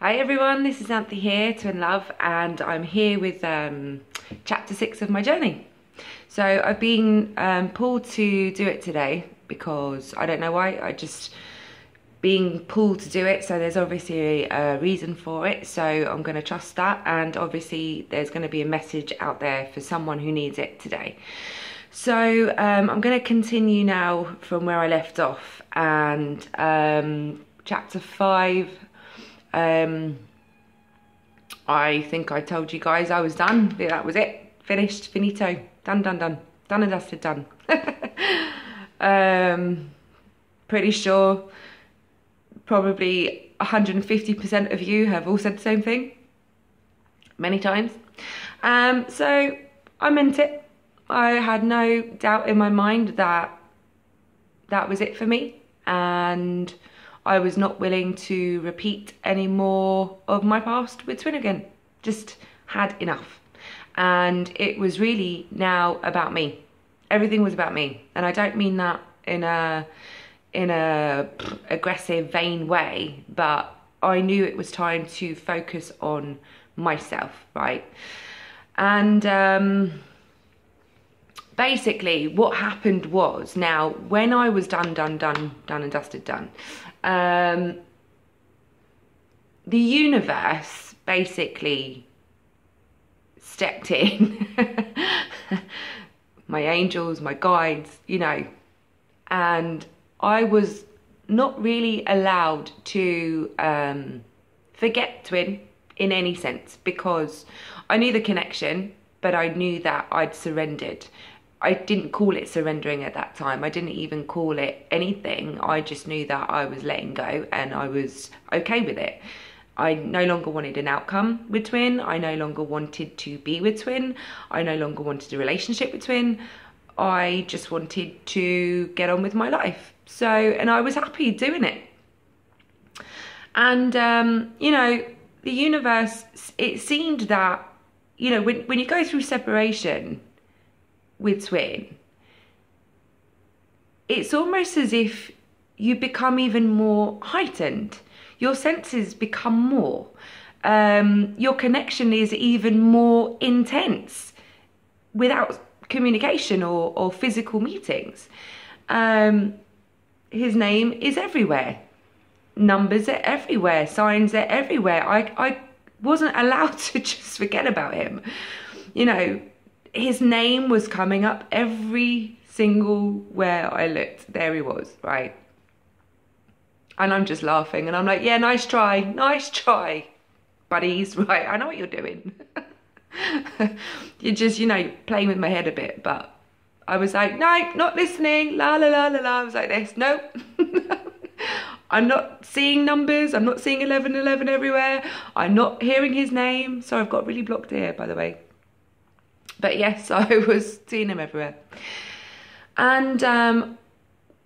Hi everyone, this is Anthi here, Twin Love, and I'm here with chapter 6 of my journey. So I've been pulled to do it today because I don't know why, I just being pulled to do it, so there's obviously a reason for it, so I'm going to trust that, and obviously there's going to be a message out there for someone who needs it today. So I'm going to continue now from where I left off, and chapter 5, I think I told you guys I was done. That was it. Finished. Finito. Done. Done and dusted. Done. Pretty sure probably 150% of you have all said the same thing. Many times. So I meant it. I had no doubt in my mind that that was it for me. And I was not willing to repeat any more of my past with Twin again. Just had enough. And it was really now about me. Everything was about me. And I don't mean that in a aggressive, vain way, but I knew it was time to focus on myself, right? And basically what happened was, now when I was done and dusted, the universe basically stepped in. My angels, my guides, you know, and I was not really allowed to forget Twin in any sense, because I knew the connection, but I knew that I'd surrendered. I didn't call it surrendering at that time. I didn't even call it anything. I just knew that I was letting go and I was okay with it. I no longer wanted an outcome with Twin. I no longer wanted to be with Twin. I no longer wanted a relationship with Twin. I just wanted to get on with my life. So, and I was happy doing it. And, you know, the universe, it seemed that, you know, when you go through separation with Twin, it's almost as if you become even more heightened. Your senses become more. Your connection is even more intense without communication or physical meetings. His name is everywhere. Numbers are everywhere. Signs are everywhere. I wasn't allowed to just forget about him. You know, his name was coming up every single where I looked. There he was, right? And I'm just laughing and I'm like, yeah, nice try, buddies, right? I know what you're doing. You're just, you know, playing with my head a bit, but I was like, no, not listening, la la la la la. I was like this, nope. I'm not seeing numbers, I'm not seeing 1111 everywhere, I'm not hearing his name. So I've got really blocked ear, by the way. But yes, I was seeing him everywhere. And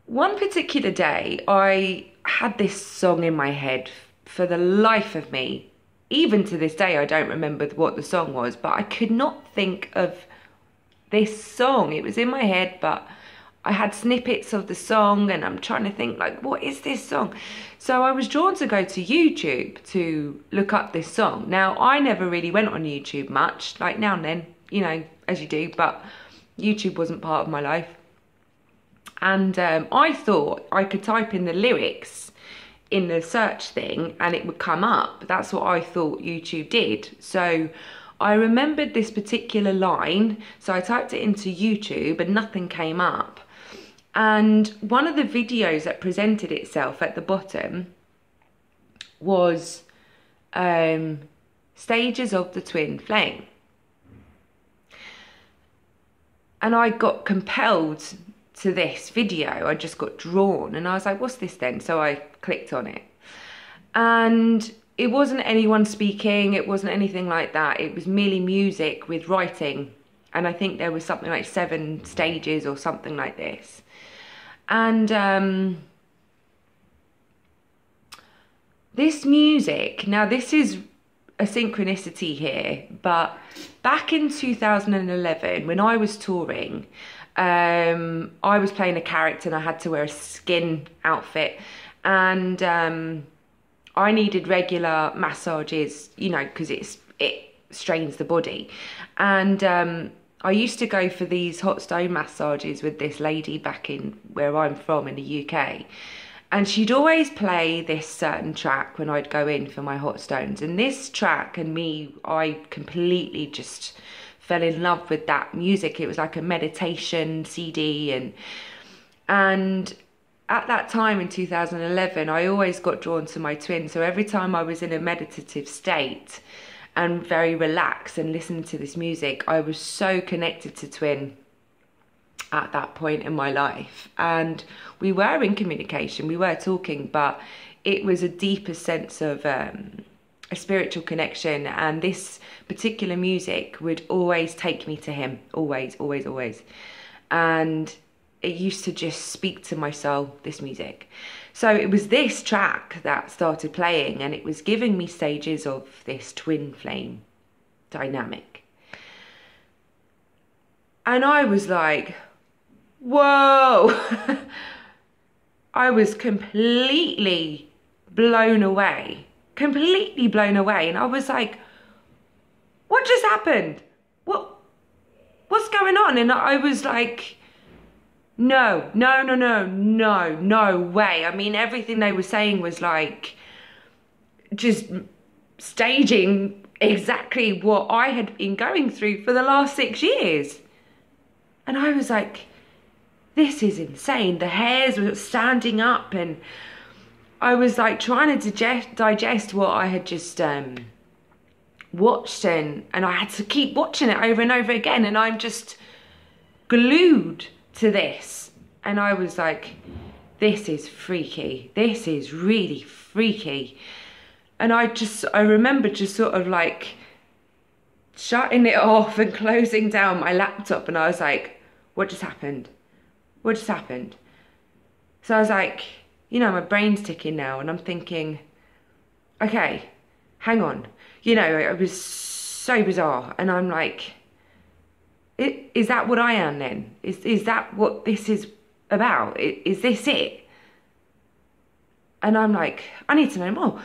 one particular day, I had this song in my head for the life of me. Even to this day, I don't remember what the song was, but I could not think of this song. It was in my head, but I had snippets of the song and I'm trying to think, like, what is this song? So I was drawn to go to YouTube to look up this song. Now, I never really went on YouTube much, like now and then, you know, as you do, but YouTube wasn't part of my life. And I thought I could type in the lyrics in the search thing and it would come up. That's what I thought YouTube did. So I remembered this particular line, so I typed it into YouTube and nothing came up. And one of the videos that presented itself at the bottom was stages of the twin flame. And I got compelled to this video. I just got drawn and I was like, what's this then? So I clicked on it. And it wasn't anyone speaking, it wasn't anything like that. It was merely music with writing. And I think there was something like 7 stages or something like this. And this music, now this is a synchronicity here, but back in 2011, when I was touring, I was playing a character and I had to wear a skin outfit, and I needed regular massages, you know, because it strains the body. And I used to go for these hot stone massages with this lady back in where I'm from in the UK. And she'd always play this certain track when I'd go in for my hot stones. And this track and me, I completely just fell in love with that music. It was like a meditation CD. And at that time in 2011, I always got drawn to my twin. So every time I was in a meditative state and very relaxed and listening to this music, I was so connected to twin at that point in my life. And we were in communication, we were talking, but it was a deeper sense of a spiritual connection. And this particular music would always take me to him, always, always, always. And it used to just speak to my soul, this music. So it was this track that started playing, and it was giving me stages of this twin flame dynamic. And I was like, whoa. I was completely blown away. And I was like, what just happened? What's going on? And I was like, no way. I mean, everything they were saying was like just staging exactly what I had been going through for the last 6 years. And I was like, this is insane. The hairs were standing up, and I was like trying to digest what I had just watched, and I had to keep watching it over and over again, and I'm just glued to this. And I was like, this is freaky. This is really freaky. And I remember just sort of like shutting it off and closing down my laptop, and I was like, what just happened? What just happened? So I was like, you know, my brain's ticking now, and I'm thinking, okay, hang on. You know, it was so bizarre. And I'm like, is that what I am then? Is that what this is about? Is this it? And I'm like, I need to know more.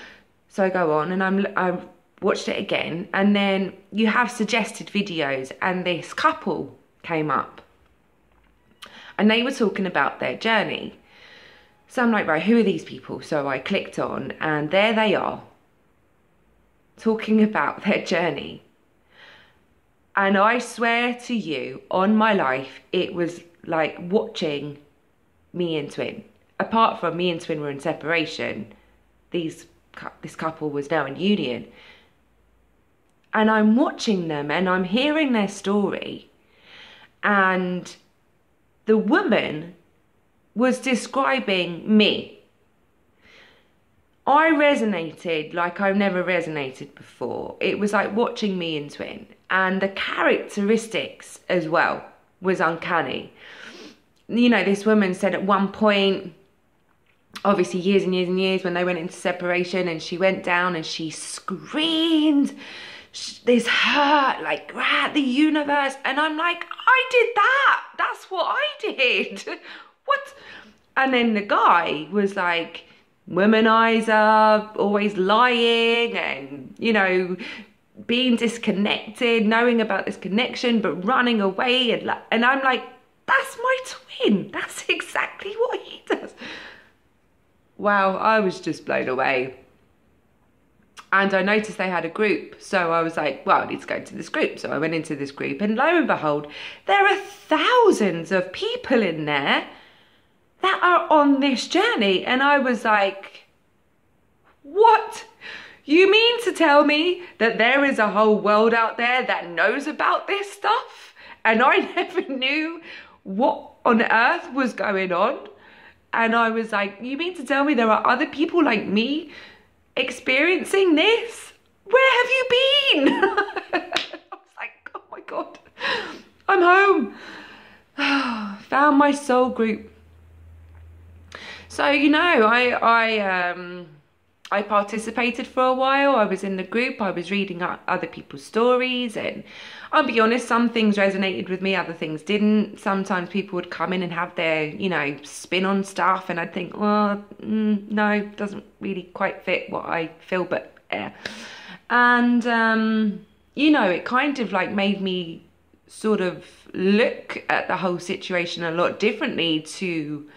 So I go on and I watched it again, and then you have suggested videos, and this couple came up and they were talking about their journey. So I'm like, right, who are these people? So I clicked on, and there they are talking about their journey. And I swear to you, on my life, it was like watching me and twin. Apart from me and twin were in separation, this couple was now in union. And I'm watching them, and I'm hearing their story. And the woman was describing me. I resonated like I've never resonated before. It was like watching me and twin. And the characteristics as well was uncanny. You know, this woman said at one point, obviously years and years and years, when they went into separation, and she went down and she screamed this hurt, like, the universe. And I'm like, I did that. That's what I did. What? And then the guy was like, womanizer, always lying, and, you know, being disconnected, knowing about this connection, but running away. And I'm like, that's my twin. That's exactly what he does. Wow, I was just blown away. And I noticed they had a group. So I was like, well, I need to go into this group. So I went into this group, and lo and behold, there are thousands of people in there that are on this journey. And I was like, what? You mean to tell me that there is a whole world out there that knows about this stuff? And I never knew what on earth was going on. And I was like, you mean to tell me there are other people like me experiencing this? Where have you been? I was like, oh my God, I'm home. Found my soul group. So, you know, I participated for a while. I was in the group, I was reading other people's stories, and I'll be honest, some things resonated with me, other things didn't. Sometimes people would come in and have their, you know, spin on stuff, and I'd think, well, no, doesn't really quite fit what I feel, but yeah. And, you know, it kind of like made me sort of look at the whole situation a lot differently to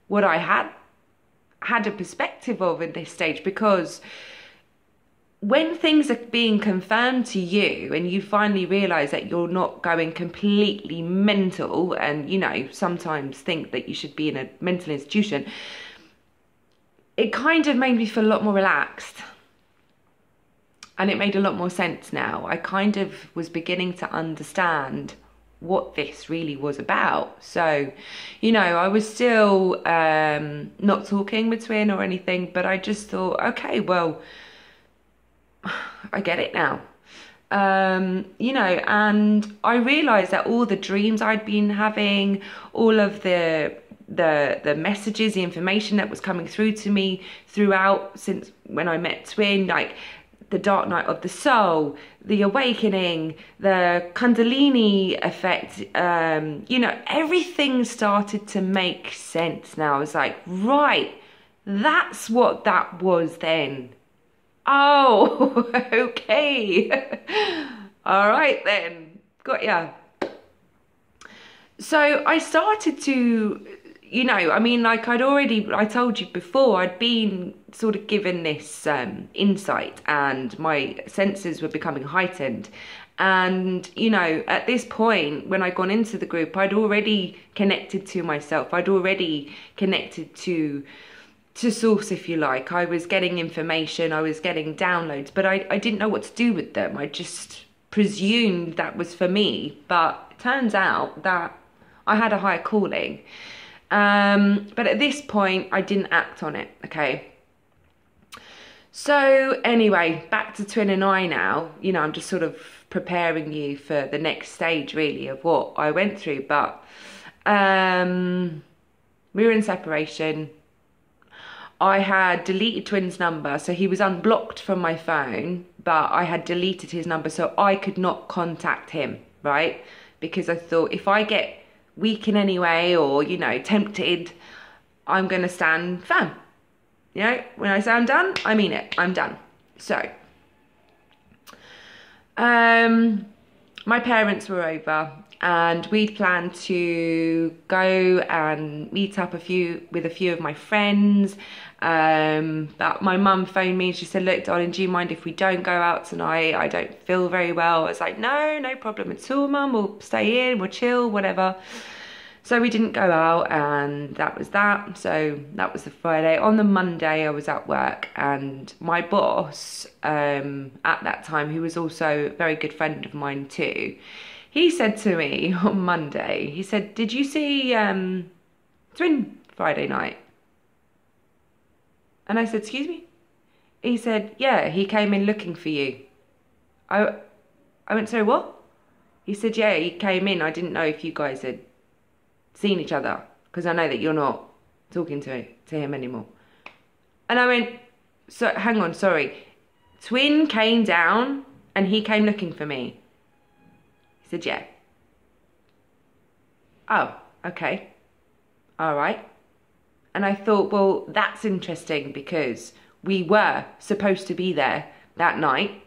what I had a perspective of in this stage, because when things are being confirmed to you and you finally realize that you're not going completely mental, and you know, sometimes think that you should be in a mental institution, it kind of made me feel a lot more relaxed, and it made a lot more sense now. I kind of was beginning to understand what this really was about. So, you know, I was still not talking with Twin or anything, but I just thought, okay, well, I get it now. You know, and I realized that all the dreams I'd been having, all of the messages, the information that was coming through to me throughout since when I met Twin, like the dark night of the soul, the awakening, the Kundalini effect, you know, everything started to make sense now. I was like, right, that's what that was then. Oh, okay. All right then, got ya. So I started to, you know, I mean, like I told you before, I'd been sort of given this insight, and my senses were becoming heightened. And, you know, at this point, when I'd gone into the group, I'd already connected to myself. I'd already connected to source, if you like. I was getting information, I was getting downloads, but I didn't know what to do with them. I just presumed that was for me, but it turns out that I had a higher calling. But at this point, I didn't act on it, okay? So anyway, back to Twin and I now. You know, I'm just sort of preparing you for the next stage, really, of what I went through. But we were in separation. I had deleted Twin's number, so he was unblocked from my phone, but I had deleted his number so I could not contact him, right? Because I thought, if I get weak in any way, or, you know, tempted, I'm going to stand firm. You know, when I say I'm done, I mean it. I'm done. So, my parents were over, and we'd planned to go and meet up with a few of my friends. But my mum phoned me and she said, look, darling, do you mind if we don't go out tonight? I don't feel very well. I was like, no problem at all, mum. We'll stay in, we'll chill, whatever. So we didn't go out, and that was that. So that was the Friday. On the Monday, I was at work, and my boss, at that time, who was also a very good friend of mine too, he said to me on Monday, he said, did you see Twin Friday night? And I said, excuse me? He said, yeah, he came in looking for you. I went, sorry, what? He said, yeah, he came in. I didn't know if you guys had seen each other, because I know that you're not talking to him anymore. And I went, so hang on, sorry. Twin came down and he came looking for me. He said, yeah. Oh, okay. All right. And I thought, well, that's interesting, because we were supposed to be there that night,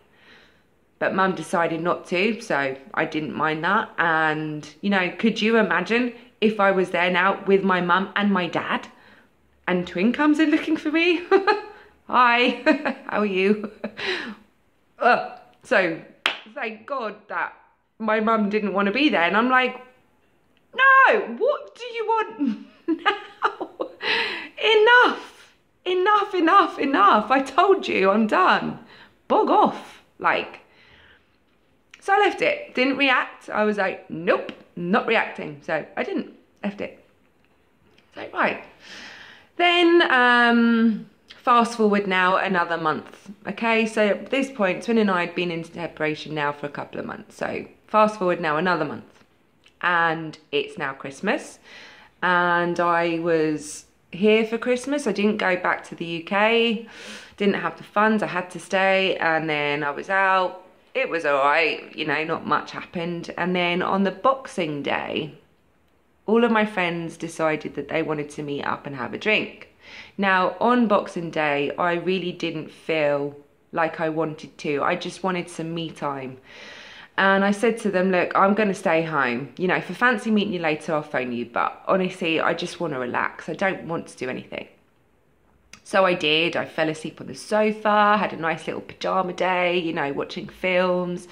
but mum decided not to, so I didn't mind that. And, you know, could you imagine if I was there now with my mum and my dad, and Twin comes in looking for me? Hi, how are you? So thank God that my mum didn't want to be there. And I'm like, no, what do you want now? Enough. I told you, I'm done. Bog off. Like, so I left it. Didn't react. I was like, nope, not reacting. So I didn't. Left it. So, right. Then, fast forward now another month. Okay, so at this point, Twin and I had been in separation now for a couple of months. So fast forward now another month. And it's now Christmas. And I was here for Christmas. I didn't go back to the UK. Didn't have the funds, I had to stay, and then I was out. It was all right, you know, not much happened. And then on the Boxing Day, all of my friends decided that they wanted to meet up and have a drink. Now, on Boxing Day, I really didn't feel like I wanted to. I just wanted some me time. And I said to them, look, I'm going to stay home. You know, if I fancy meeting you later, I'll phone you. But honestly, I just want to relax. I don't want to do anything. So I did. I fell asleep on the sofa, had a nice little pajama day, you know, watching films.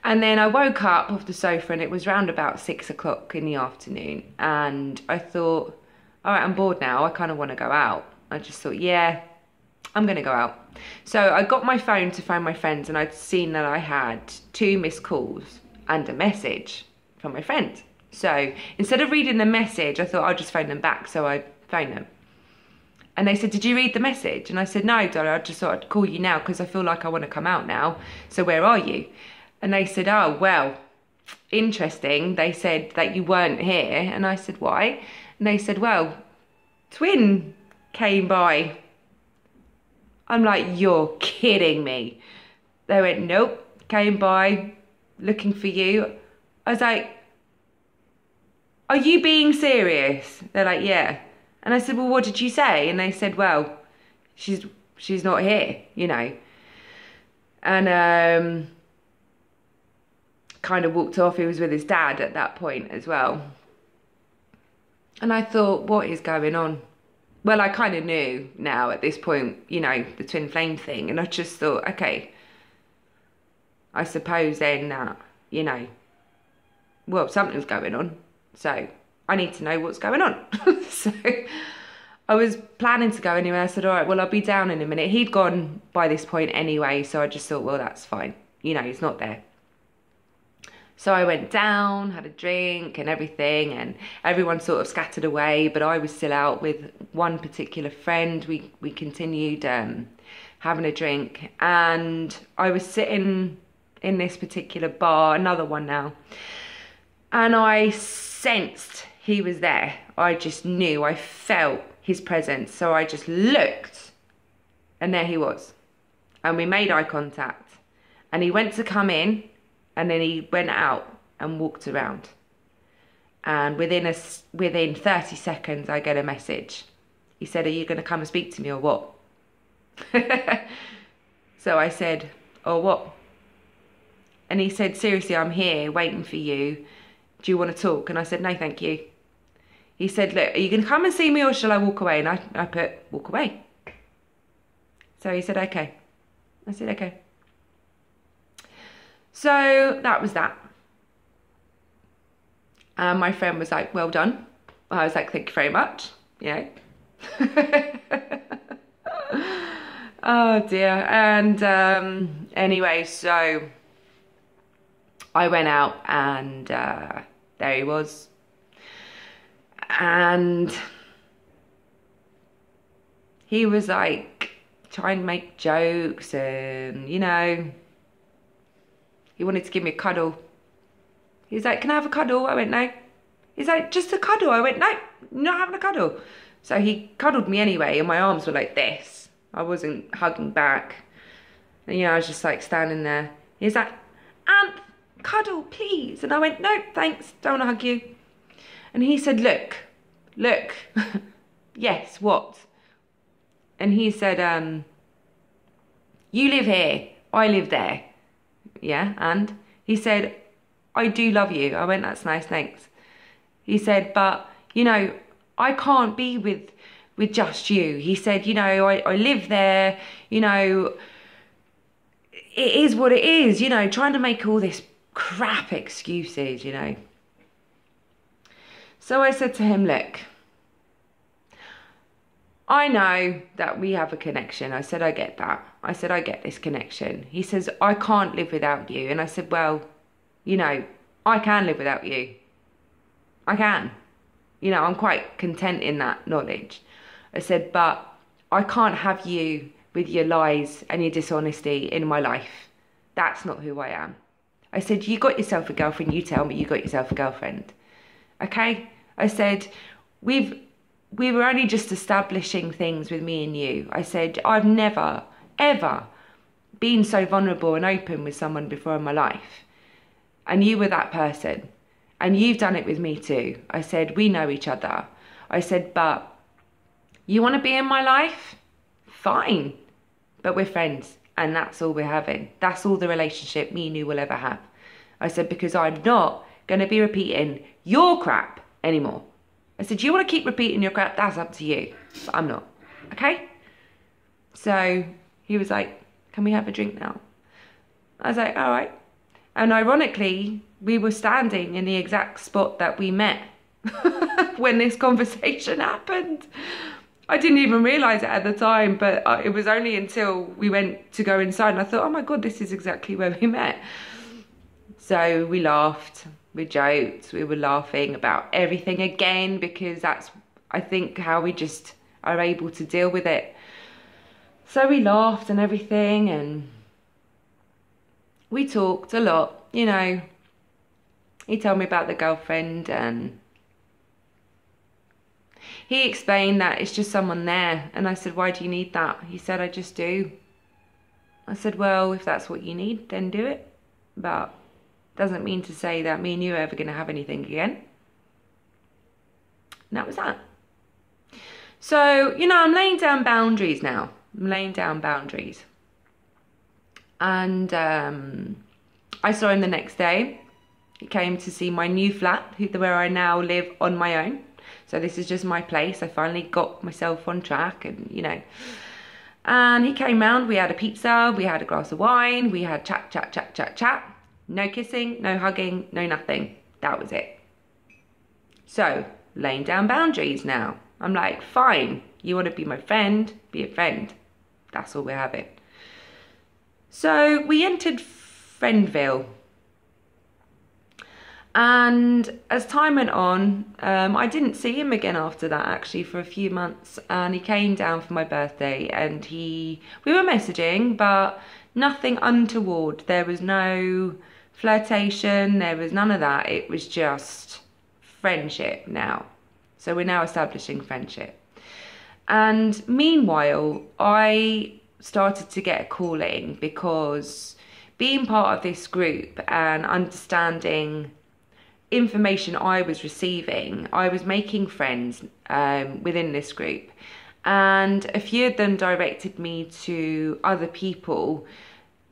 And then I woke up off the sofa and it was round about 6 o'clock in the afternoon. And I thought, all right, I'm bored now. I kind of want to go out. I just thought, yeah, I'm going to go out. So I got my phone to phone my friends, and I'd seen that I had 2 missed calls and a message from my friend. So instead of reading the message, I thought I'll just phone them back. So I phoned them. And they said, did you read the message? And I said, no, darling, I just thought I'd call you now because I feel like I want to come out now. So where are you? And they said, oh, well, interesting. They said that you weren't here. And I said, why? And they said, well, Twin came by. I'm like, you're kidding me. They went, nope, came by looking for you. I was like, are you being serious? They're like, yeah. And I said, well, what did you say? And they said, well, she's not here, you know. And kind of walked off. He was with his dad at that point as well. And I thought, what is going on? Well, I kind of knew now at this point, you know, the twin flame thing. And I just thought, okay, I suppose then that, you know, well, something's going on. So I need to know what's going on. So I was planning to go anyway. I said, all right, well, I'll be down in a minute. He'd gone by this point anyway. So I just thought, well, that's fine. You know, he's not there. So I went down, had a drink and everything, and everyone sort of scattered away, but I was still out with one particular friend. We continued having a drink, and I was sitting in this particular bar, another one now, and I sensed he was there. I just knew, I felt his presence. So I just looked, and there he was. And we made eye contact, and he went to come in, and then he went out and walked around. And within 30 seconds, I get a message. He said, are you going to come and speak to me or what? So I said, or what? And he said, seriously, I'm here waiting for you. Do you want to talk? And I said, no, thank you. He said, look, are you going to come and see me or shall I walk away? And I put, walk away. So he said, okay. I said, okay. So that was that. And my friend was like, well done. I was like, thank you very much. You know. Oh dear. And anyway, so I went out and there he was. And he was like trying to make jokes and, you know, he wanted to give me a cuddle. He was like, can I have a cuddle? I went, no. He's like, just a cuddle. I went, no, not having a cuddle. So he cuddled me anyway, and my arms were like this. I wasn't hugging back. And, you know, I was just like standing there. He was like, Anth, cuddle, please. And I went, no, thanks, don't want to hug you. And he said, look. Yes, what? And he said, you live here, I live there. Yeah, and he said, I do love you. I went, that's nice, thanks. He said, but, you know, I can't be with just you. He said, you know, I live there, you know, it is what it is, you know, trying to make all this crap excuses, you know. So I said to him, look, I know that we have a connection. I said, I get that. I said, I get this connection. He says, I can't live without you. And I said, well, you know, I can live without you. I can. You know, I'm quite content in that knowledge. I said, but I can't have you with your lies and your dishonesty in my life. That's not who I am. I said, you got yourself a girlfriend, you tell me you got yourself a girlfriend. Okay? I said, we were only just establishing things with me and you. I said, I've never ever been so vulnerable and open with someone before in my life. And you were that person. And you've done it with me too. I said, we know each other. I said, but you want to be in my life? Fine. But we're friends. And that's all we're having. That's all the relationship me and you will ever have. I said, because I'm not going to be repeating your crap anymore. I said, you want to keep repeating your crap? That's up to you. But I'm not. Okay? So he was like, can we have a drink now? I was like, all right. And ironically, we were standing in the exact spot that we met when this conversation happened. I didn't even realise it at the time, but it was only until we went to go inside and I thought, oh my God, this is exactly where we met. So we laughed, we joked, we were laughing about everything again, because that's, I think, how we just are able to deal with it. So we laughed and everything, and we talked a lot, you know. He told me about the girlfriend, and he explained that it's just someone there. And I said, why do you need that? He said, I just do. I said, well, if that's what you need, then do it. But doesn't mean to say that me and you are ever going to have anything again. And that was that. So, you know, I'm laying down boundaries now. I'm laying down boundaries. And I saw him the next day. He came to see my new flat, where I now live on my own. So this is just my place. I finally got myself on track, and, you know. And he came round, we had a pizza, we had a glass of wine, we had chat, chat, chat, chat, chat. No kissing, no hugging, no nothing. That was it. So, laying down boundaries now. I'm like, fine, you want to be my friend, be a friend. That's all we're having. So we entered Friendville. And as time went on, I didn't see him again after that, actually, for a few months. And he came down for my birthday, and we were messaging, but nothing untoward. There was no flirtation, there was none of that. It was just friendship now. So we're now establishing friendship. And meanwhile, I started to get a calling, because being part of this group and understanding information I was receiving, I was making friends within this group. And a few of them directed me to other people.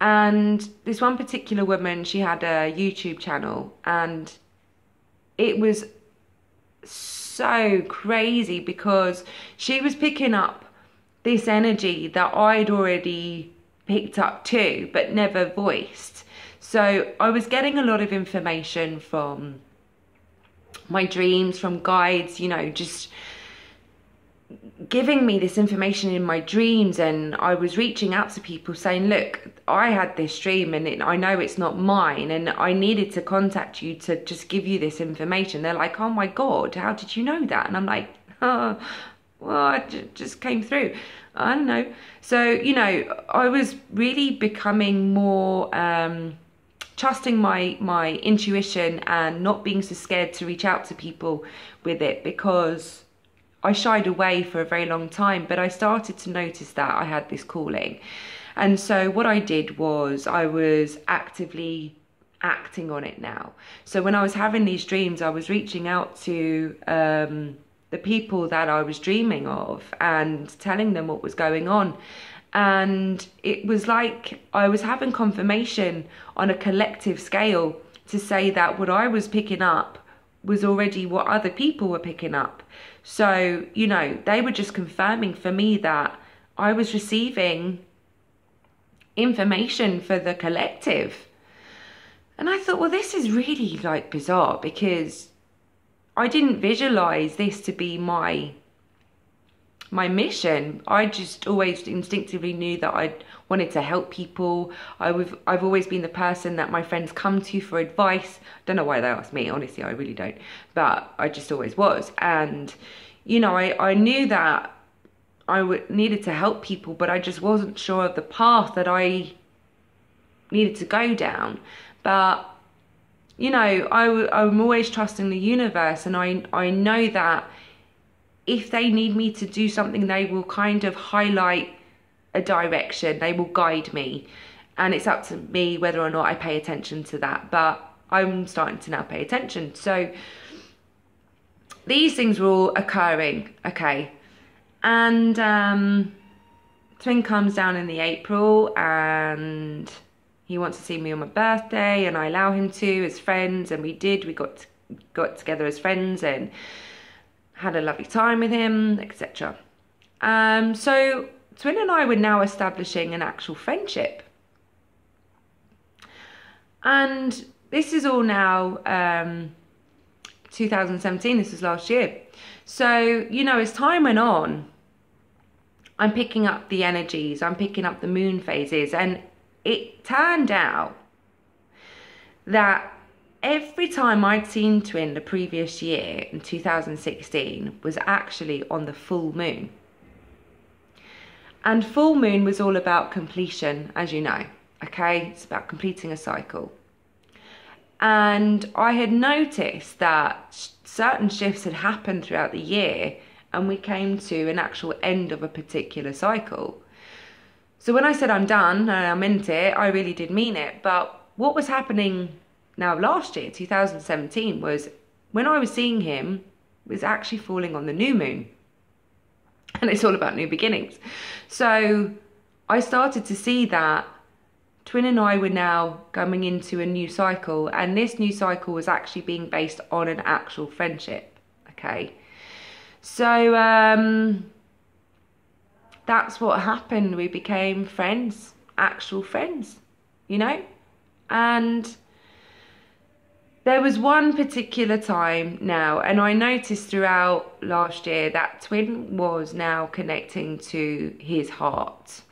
And this one particular woman, she had a YouTube channel, and it was so crazy because she was picking up this energy that I'd already picked up too, but never voiced. So I was getting a lot of information from my dreams, from guides, you know, just giving me this information in my dreams. And I was reaching out to people saying, look, I had this dream, and I know it's not mine, and I needed to contact you to just give you this information. They're like, oh my God, how did you know that? And I'm like, oh, well, it just came through. I don't know. So, you know, I was really becoming more trusting my intuition, and not being so scared to reach out to people with it, because I shied away for a very long time. But I started to notice that I had this calling. And so what I did was I was actively acting on it now. So when I was having these dreams, I was reaching out to the people that I was dreaming of and telling them what was going on. And it was like I was having confirmation on a collective scale to say that what I was picking up was already what other people were picking up. So, you know, they were just confirming for me that I was receiving information for the collective. And I thought, well, this is really like bizarre, because I didn't visualize this to be my mission. I just always instinctively knew that I wanted to help people. I've always been the person that my friends come to for advice. Don't know why they ask me, honestly, I really don't. But I just always was. And, you know, I knew that I needed to help people, but I just wasn't sure of the path that I needed to go down. But, you know, I'm always trusting the universe, and I know that if they need me to do something, they will kind of highlight a direction, they will guide me, and it's up to me whether or not I pay attention to that. But I'm starting to now pay attention. So these things were all occurring, okay, and twin comes down in the April, and he wants to see me on my birthday, and I allow him to as friends, and we got together as friends and had a lovely time with him, etc. So twin and I were now establishing an actual friendship, and this is all now 2017, this was last year. So, you know, as time went on, I'm picking up the energies, I'm picking up the moon phases, and it turned out that every time I'd seen twin the previous year in 2016 was actually on the full moon. And full moon was all about completion, as you know, okay? It's about completing a cycle. And I had noticed that certain shifts had happened throughout the year, and we came to an actual end of a particular cycle. So when I said I'm done and I meant it, I really did mean it. But what was happening now last year, 2017, was when I was seeing him, it was actually falling on the new moon. And it's all about new beginnings. So I started to see that twin and I were now coming into a new cycle, and this new cycle was actually being based on an actual friendship, okay? So that's what happened. We became friends, actual friends, you know? And there was one particular time now, and I noticed throughout last year that twin was now connecting to his heart,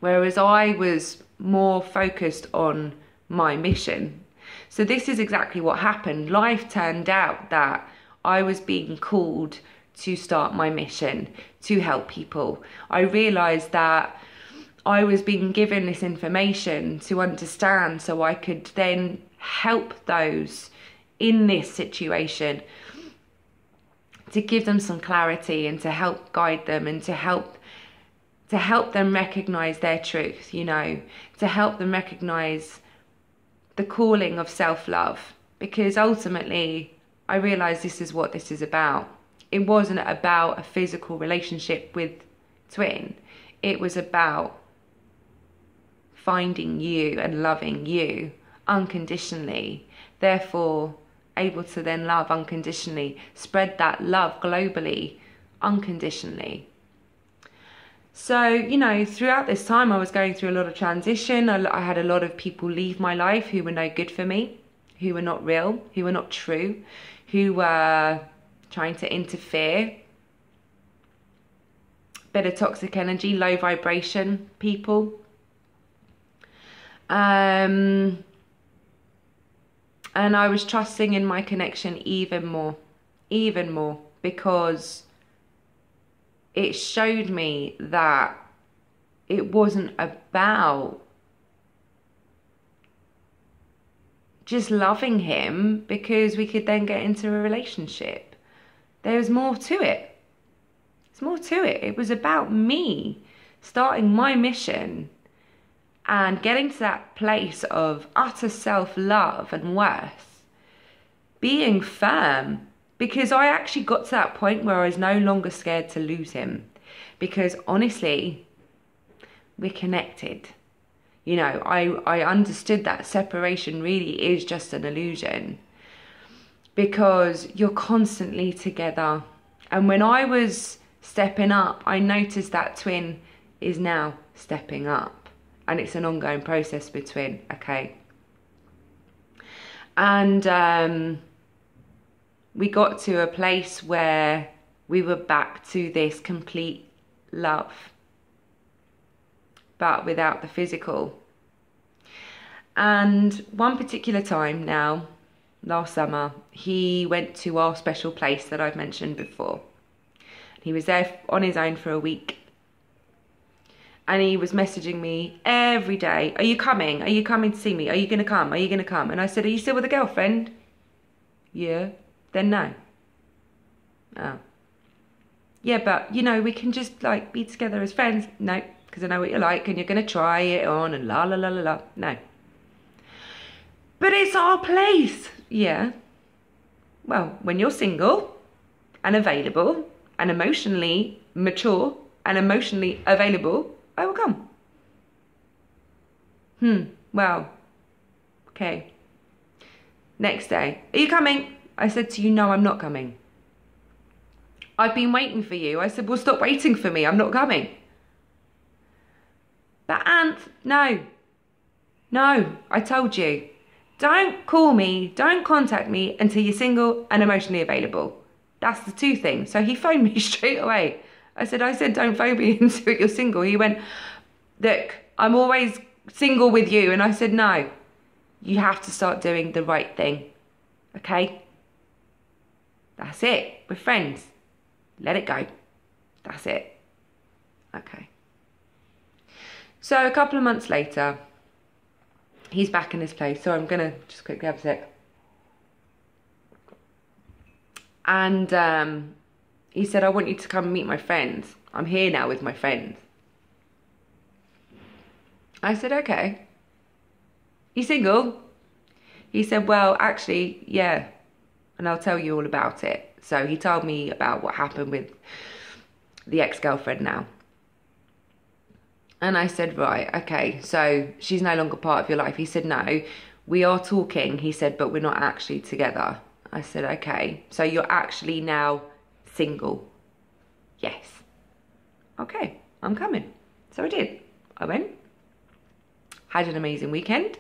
whereas I was more focused on my mission. So this is exactly what happened. Life turned out that I was being called to start my mission, to help people. I realised that I was being given this information to understand so I could then help those in this situation, to give them some clarity and to help guide them and to help them recognize their truth, you know, to help them recognize the calling of self-love. Because ultimately, I realized this is what this is about. It wasn't about a physical relationship with twin. It was about finding you and loving you unconditionally, therefore able to then love unconditionally, spread that love globally, unconditionally. So, you know, throughout this time I was going through a lot of transition. I had a lot of people leave my life who were no good for me, who were not real, who were not true, who were trying to interfere. Bit of toxic energy, low vibration people. And I was trusting in my connection even more, because it showed me that it wasn't about just loving him because we could then get into a relationship. There was more to it. There's more to it. It was about me starting my mission and getting to that place of utter self-love and worth, being firm, because I actually got to that point where I was no longer scared to lose him, because honestly, we're connected. You know, I understood that separation really is just an illusion, because you're constantly together. And when I was stepping up, I noticed that twin is now stepping up. And it's an ongoing process between, okay? And we got to a place where we were back to this complete love, but without the physical. And one particular time now, last summer, he went to our special place that I've mentioned before. He was there on his own for a week. And he was messaging me every day. Are you coming? Are you coming to see me? Are you going to come? Are you going to come? And I said, are you still with a girlfriend? Yeah. Then no. Oh. yeah, but, you know, we can just, like, be together as friends. No, because I know what you're like and you're going to try it on and la, la, la, la, la. No. But it's our place. Yeah. Well, when you're single and available and emotionally mature and emotionally available, I will come. Well, okay. Next day, are you coming? I said to you, no, I'm not coming. I've been waiting for you. I said, well, stop waiting for me. I'm not coming. But Anth, no. No, I told you. Don't call me, don't contact me until you're single and emotionally available. That's the two things. So he phoned me straight away. I said, don't phone me until you're single. He went, look, I'm always single with you. And I said, no, you have to start doing the right thing. Okay? That's it. We're friends. Let it go. That's it. Okay. So a couple of months later, he's back in his place. So I'm going to just quickly have a sec. And he said, I want you to come and meet my friends. I'm here now with my friends. I said, okay. You single? He said, well, actually, yeah. And I'll tell you all about it. So he told me about what happened with the ex-girlfriend now. And I said, right, okay, so she's no longer part of your life. He said, no, we are talking. He said, but we're not actually together. I said, okay, so you're actually now single? Yes. Okay, I'm coming. So I did. I went, had an amazing weekend.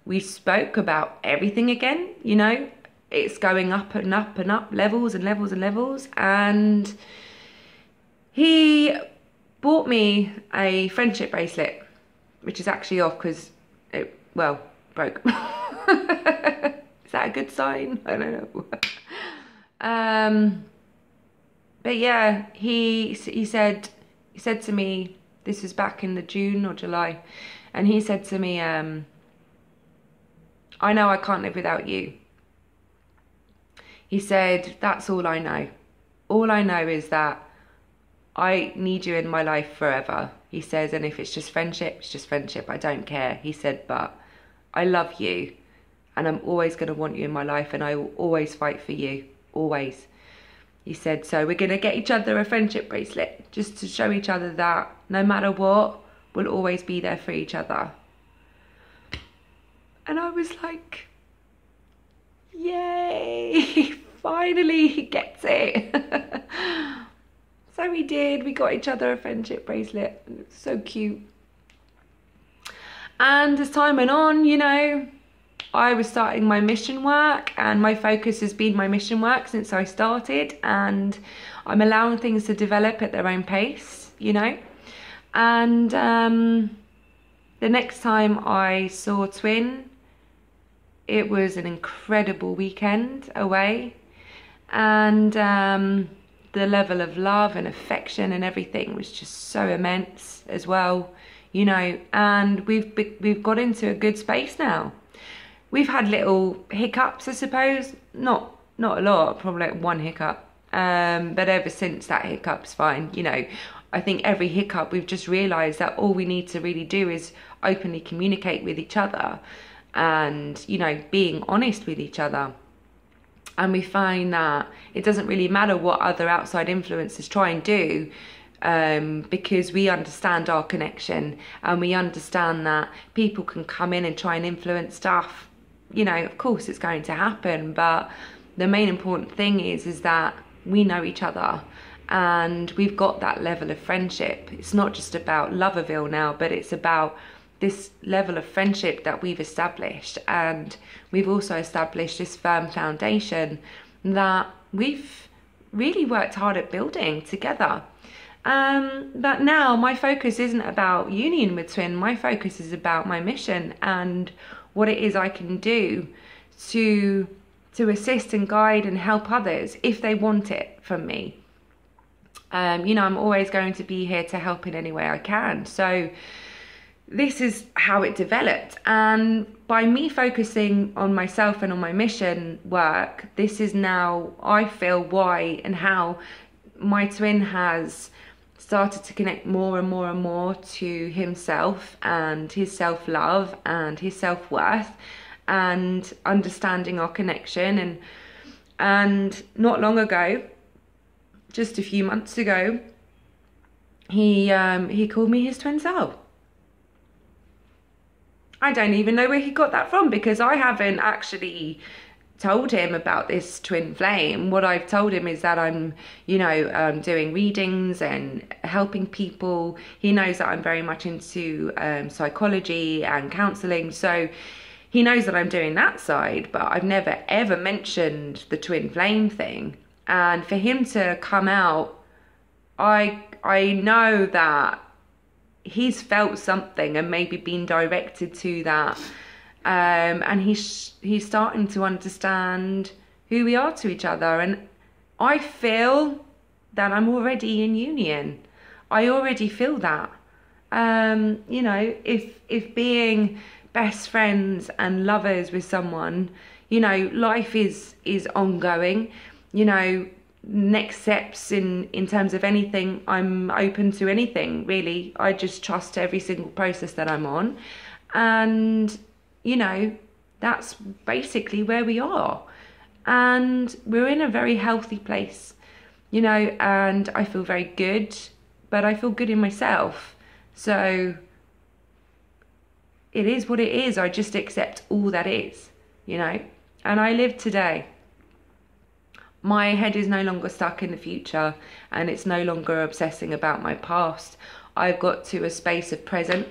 We spoke about everything again, you know. It's going up and up and up, levels and levels and levels. And he bought me a friendship bracelet, which is actually off because it, well, broke. Is that a good sign? I don't know. But yeah, he said to me, this was back in the June or July, and he said to me, I know I can't live without you. He said, that's all I know. All I know is that I need you in my life forever. He says, and if it's just friendship, it's just friendship. I don't care. He said, but I love you and I'm always going to want you in my life and I will always fight for you. Always. He said, so we're going to get each other a friendship bracelet just to show each other that no matter what, we'll always be there for each other. And I was like, yay, finally he gets it. So we did, we got each other a friendship bracelet, and it was so cute. And as time went on, you know, I was starting my mission work, and my focus has been my mission work since I started, and I'm allowing things to develop at their own pace, you know. And the next time I saw Twin, it was an incredible weekend away, and the level of love and affection and everything was just so immense as well, you know. And we've got into a good space now. We've had little hiccups, I suppose, not a lot, probably like one hiccup, but ever since that hiccup's fine, you know. I think every hiccup we've just realised that all we need to really do is openly communicate with each other and, you know, being honest with each other. And we find that it doesn't really matter what other outside influences try and do, because we understand our connection and we understand that people can come in and try and influence stuff. You know, of course it's going to happen, but the main important thing is that we know each other and we've got that level of friendship. It's not just about Loverville now, but it's about this level of friendship that we've established, and we've also established this firm foundation that we've really worked hard at building together. But now my focus isn't about union with Twin. My focus is about my mission and what it is I can do to assist and guide and help others if they want it from me. You know, I'm always going to be here to help in any way I can. So this is how it developed, and by me focusing on myself and on my mission work, this is now, I feel, why and how my twin has started to connect more and more and more to himself and his self-love and his self-worth, and understanding our connection. And not long ago, just a few months ago, he called me his twin soul. I don't even know where he got that from, because I haven't actually told him about this twin flame. What I've told him is that I'm, doing readings and helping people. He knows that I'm very much into psychology and counselling, so he knows that I'm doing that side, but I've never ever mentioned the twin flame thing. And for him to come out, I know that he's felt something and maybe been directed to that. And he's starting to understand who we are to each other. And I feel that I'm already in union. I already feel that. If being best friends and lovers with someone, life is ongoing. Next steps in terms of anything, I'm open to anything, really. I just trust every single process that I'm on. And that's basically where we are. And we're in a very healthy place, and I feel very good, but I feel good in myself. So it is what it is. I just accept all that is, and I live today. My head is no longer stuck in the future, and it's no longer obsessing about my past. I've got to a space of present.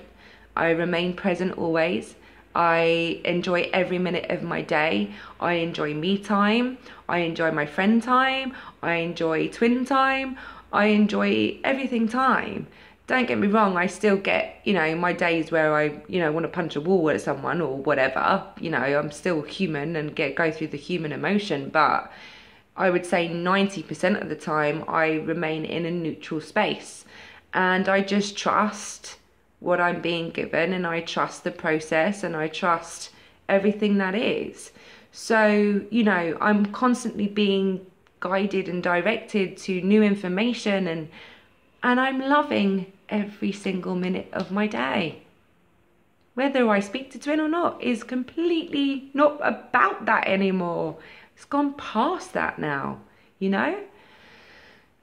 I remain present always. I enjoy every minute of my day. I enjoy me time. I enjoy my friend time. I enjoy twin time. I enjoy everything time. Don't get me wrong, I still get, my days where I, want to punch a wall at someone or whatever. I'm still human and go through the human emotion, but I would say 90% of the time I remain in a neutral space, and I just trust what I'm being given, and I trust the process, and I trust everything that is. So, I'm constantly being guided and directed to new information, and I'm loving every single minute of my day. Whether I speak to twin or not is completely not about that anymore. It's gone past that now,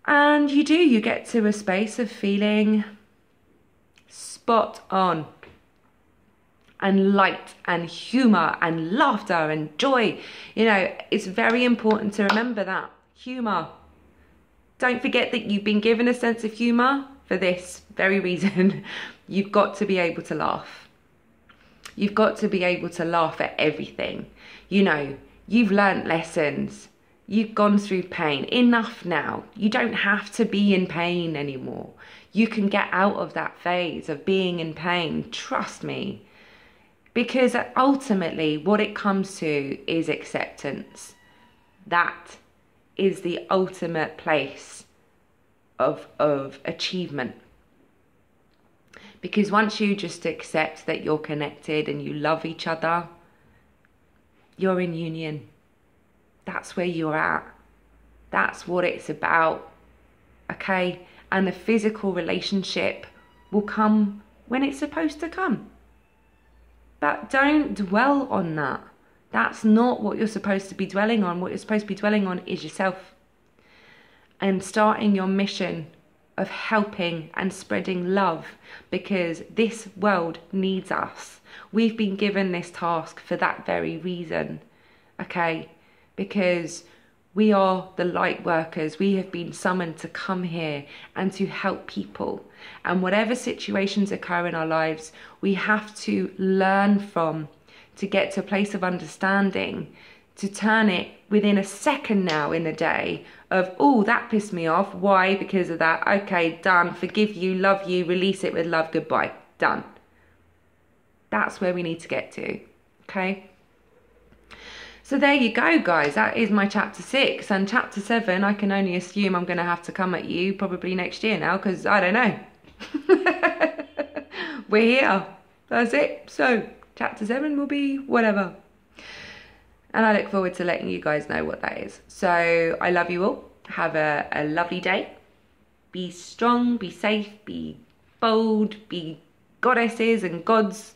And you get to a space of feeling spot on, and light and humor and laughter and joy. It's very important to remember that. Humor. Don't forget that you've been given a sense of humor for this very reason. You've got to be able to laugh. You've got to be able to laugh at everything. You've learnt lessons. You've gone through pain. Enough now. You don't have to be in pain anymore. You can get out of that phase of being in pain. Trust me. Because ultimately what it comes to is acceptance. That is the ultimate place of achievement. Because once you just accept that you're connected and you love each other, you're in union. That's where you're at. That's what it's about. Okay? And the physical relationship will come when it's supposed to come. But don't dwell on that. That's not what you're supposed to be dwelling on. What you're supposed to be dwelling on is yourself. And starting your mission of helping and spreading love, because this world needs us. We've been given this task for that very reason. Okay? Because we are the light workers. We have been summoned to come here and to help people. And whatever situations occur in our lives, we have to learn from, to get to a place of understanding, to turn it within a second now in the day of, oh, that pissed me off. Why? Because of that. Okay, done. Forgive you, love you, release it with love, goodbye. Done. That's where we need to get to. Okay? So there you go, guys. That is my chapter 6. And chapter 7, I can only assume I'm going to have to come at you probably next year now, because I don't know. We're here. That's it. So chapter 7 will be whatever. And I look forward to letting you guys know what that is. So I love you all. Have a lovely day. Be strong, be safe, be bold, be goddesses and gods,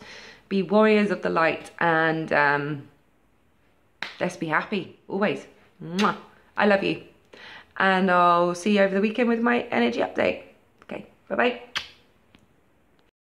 be warriors of the light, and let's be happy always. Mwah. I love you, and I'll see you over the weekend with my energy update. Okay, bye bye.